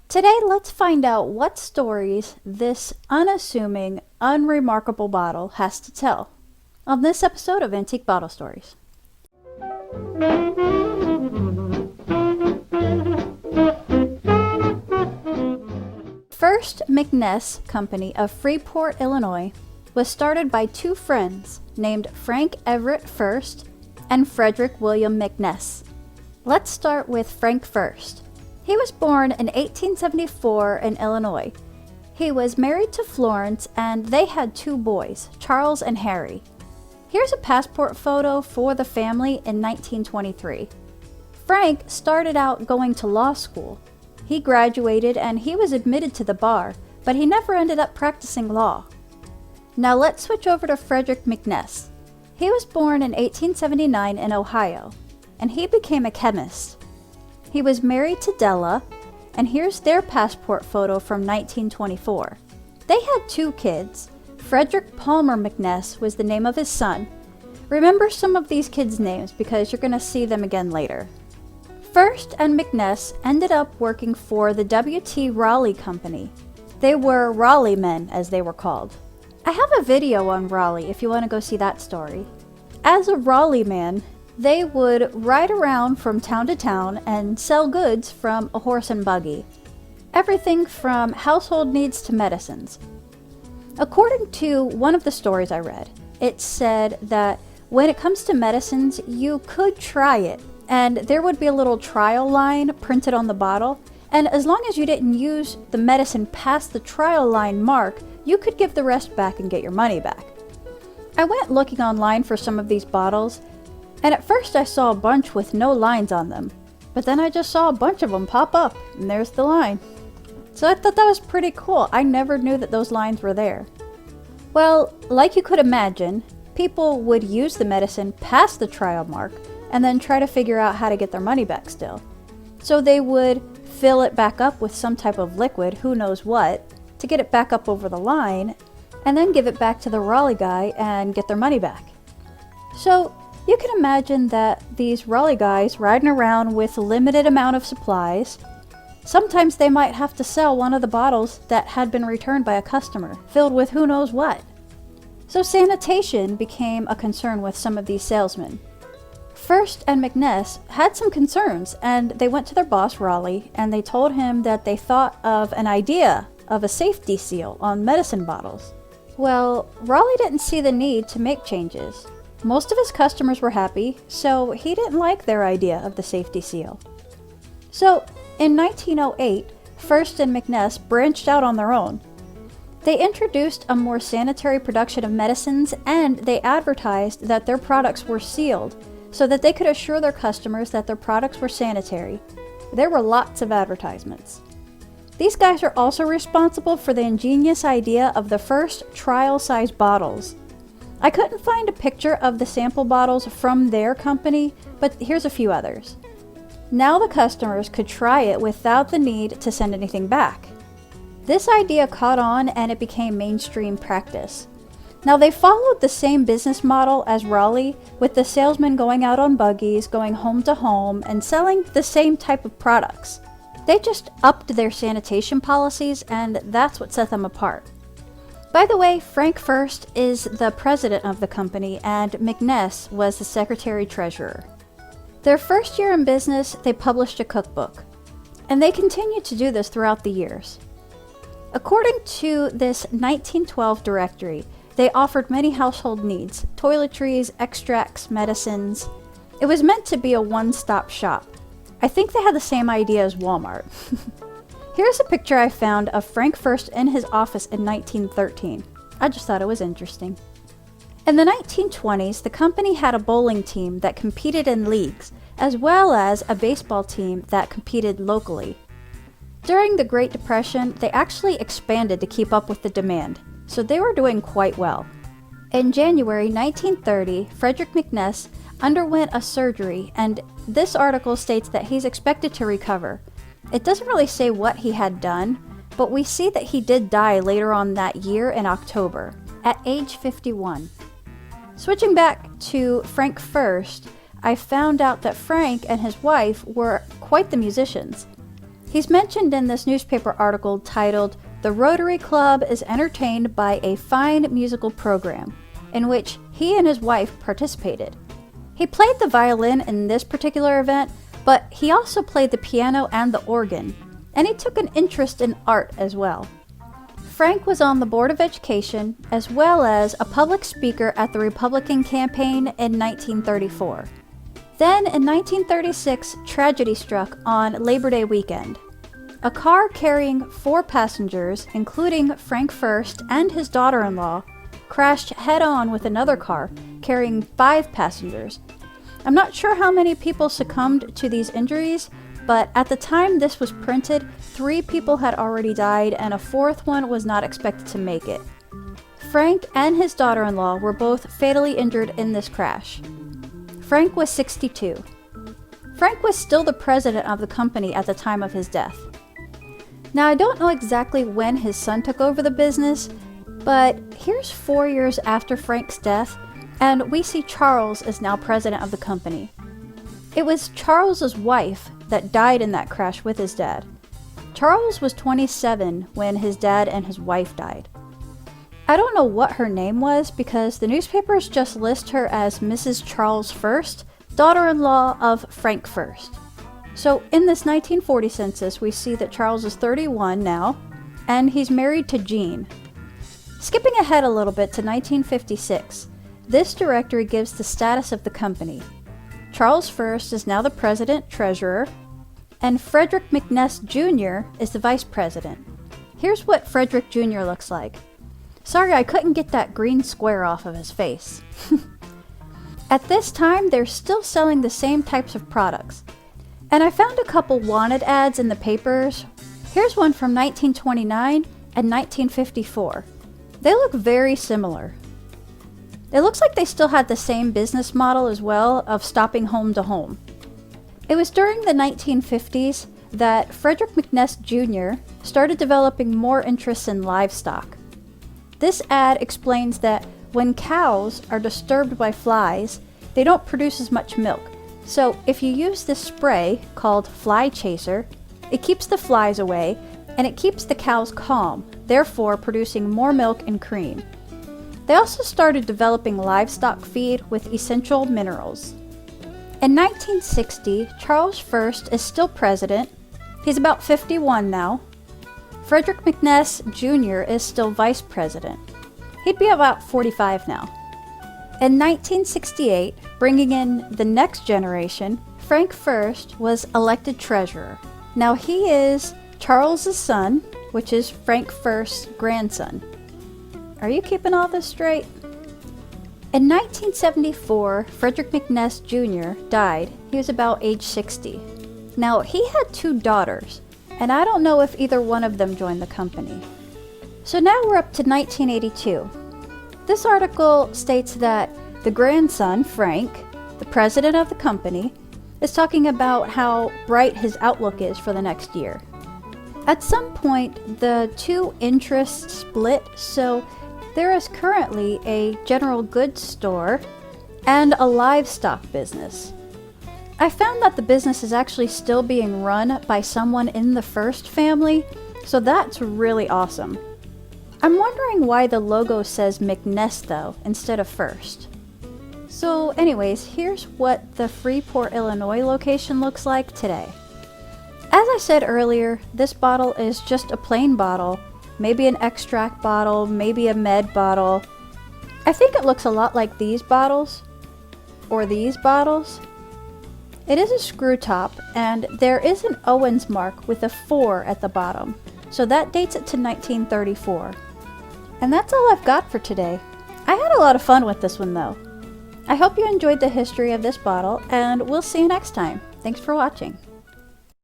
Today, let's find out what stories this unassuming, unremarkable bottle has to tell on this episode of Antique Bottle Stories. Furst-McNess Company of Freeport, Illinois was started by two friends named Frank Everett Furst and Frederick William McNess. Let's start with Frank Furst. He was born in 1874 in Illinois. He was married to Florence and they had two boys, Charles and Harry. Here's a passport photo for the family in 1923. Frank started out going to law school. He graduated and he was admitted to the bar, but he never ended up practicing law. Now let's switch over to Frederick McNess. He was born in 1879 in Ohio, and he became a chemist. He was married to Della, and here's their passport photo from 1924. They had two kids. Frederick Palmer McNess was the name of his son. Remember some of these kids' names because you're going to see them again later. Furst and McNess ended up working for the W.T. Raleigh Company. They were Raleigh men, as they were called. I have a video on Raleigh if you want to go see that story. As a Raleigh man, they would ride around from town to town and sell goods from a horse and buggy. Everything from household needs to medicines. According to one of the stories I read, it said that when it comes to medicines, you could try it, and there would be a little trial line printed on the bottle, and as long as you didn't use the medicine past the trial line mark, you could give the rest back and get your money back. I went looking online for some of these bottles, and at first I saw a bunch with no lines on them, but then I just saw a bunch of them pop up, and there's the line. So I thought that was pretty cool. I never knew that those lines were there. Well, like you could imagine, people would use the medicine past the trial mark and then try to figure out how to get their money back still. So they would fill it back up with some type of liquid, who knows what, to get it back up over the line, and then give it back to the Raleigh guy and get their money back. So you can imagine that these Raleigh guys riding around with a limited amount of supplies, sometimes they might have to sell one of the bottles that had been returned by a customer, filled with who knows what. So sanitation became a concern with some of these salesmen. Furst and McNess had some concerns, and they went to their boss, Raleigh, and they told him that they thought of an idea of a safety seal on medicine bottles. Well, Raleigh didn't see the need to make changes. Most of his customers were happy, so he didn't like their idea of the safety seal. So, in 1908, Furst and McNess branched out on their own. They introduced a more sanitary production of medicines, and they advertised that their products were sealed so that they could assure their customers that their products were sanitary. There were lots of advertisements. These guys are also responsible for the ingenious idea of the first trial-size bottles. I couldn't find a picture of the sample bottles from their company, but here's a few others. Now the customers could try it without the need to send anything back. This idea caught on and it became mainstream practice. Now they followed the same business model as Raleigh, with the salesmen going out on buggies, going home to home, and selling the same type of products. They just upped their sanitation policies, and that's what set them apart. By the way, Frank Furst is the president of the company, and McNess was the secretary-treasurer. Their first year in business, they published a cookbook, and they continued to do this throughout the years. According to this 1912 directory, they offered many household needs: toiletries, extracts, medicines. It was meant to be a one-stop shop. I think they had the same idea as Walmart. Here's a picture I found of Frank Furst in his office in 1913. I just thought it was interesting. In the 1920s, the company had a bowling team that competed in leagues, as well as a baseball team that competed locally. During the Great Depression, they actually expanded to keep up with the demand, so they were doing quite well. In January 1930, Frederick McNess underwent a surgery, and this article states that he's expected to recover. It doesn't really say what he had done, but we see that he did die later on that year in October, at age 51. Switching back to Frank Furst, I found out that Frank and his wife were quite the musicians. He's mentioned in this newspaper article titled, "The Rotary Club is entertained by a fine musical program," in which he and his wife participated. He played the violin in this particular event, but he also played the piano and the organ, and he took an interest in art as well. Frank was on the Board of Education as well as a public speaker at the Republican campaign in 1934. Then in 1936, tragedy struck on Labor Day weekend. A car carrying 4 passengers, including Frank Furst and his daughter-in-law, crashed head-on with another car carrying 5 passengers. I'm not sure how many people succumbed to these injuries, but at the time this was printed, 3 people had already died and a 4th one was not expected to make it. Frank and his daughter-in-law were both fatally injured in this crash. Frank was 62. Frank was still the president of the company at the time of his death. Now, I don't know exactly when his son took over the business, but here's 4 years after Frank's death, and we see Charles is now president of the company. It was Charles's wife that died in that crash with his dad. Charles was 27 when his dad and his wife died. I don't know what her name was because the newspapers just list her as Mrs. Charles Furst, daughter-in-law of Frank Furst. So in this 1940 census, we see that Charles is 31 now, and he's married to Jean. Skipping ahead a little bit to 1956, this directory gives the status of the company. Charles Furst is now the president-treasurer, and Furst-McNess Jr. is the vice president. Here's what Frederick Jr. looks like. Sorry, I couldn't get that green square off of his face. At this time, they're still selling the same types of products. And I found a couple wanted ads in the papers. Here's one from 1929 and 1954. They look very similar. It looks like they still had the same business model as well of stopping home to home. It was during the 1950s that Furst-McNess Jr. started developing more interest in livestock. This ad explains that when cows are disturbed by flies, they don't produce as much milk. So if you use this spray called Fly Chaser, it keeps the flies away and it keeps the cows calm, therefore producing more milk and cream. They also started developing livestock feed with essential minerals. In 1960, Charles Furst is still president. He's about 51 now. Furst-McNess Jr. is still vice president. He'd be about 45 now. In 1968, bringing in the next generation, Frank Furst was elected treasurer. Now he is Charles's son, which is Frank Furst's grandson. Are you keeping all this straight? In 1974, Furst-McNess Jr. died. He was about age 60. Now he had 2 daughters, and I don't know if either one of them joined the company. So now we're up to 1982. This article states that the grandson, Frank, the president of the company, is talking about how bright his outlook is for the next year. At some point, the 2 interests split, so there is currently a general goods store and a livestock business. I found that the business is actually still being run by someone in the Furst family, so that's really awesome. I'm wondering why the logo says McNess though, instead of Furst. So anyways, here's what the Freeport, Illinois location looks like today. As I said earlier, this bottle is just a plain bottle, maybe an extract bottle, maybe a med bottle. I think it looks a lot like these bottles, or these bottles. It is a screw top, and there is an Owens mark with a 4 at the bottom, so that dates it to 1934. And that's all I've got for today. I had a lot of fun with this one though. I hope you enjoyed the history of this bottle, and we'll see you next time. Thanks for watching.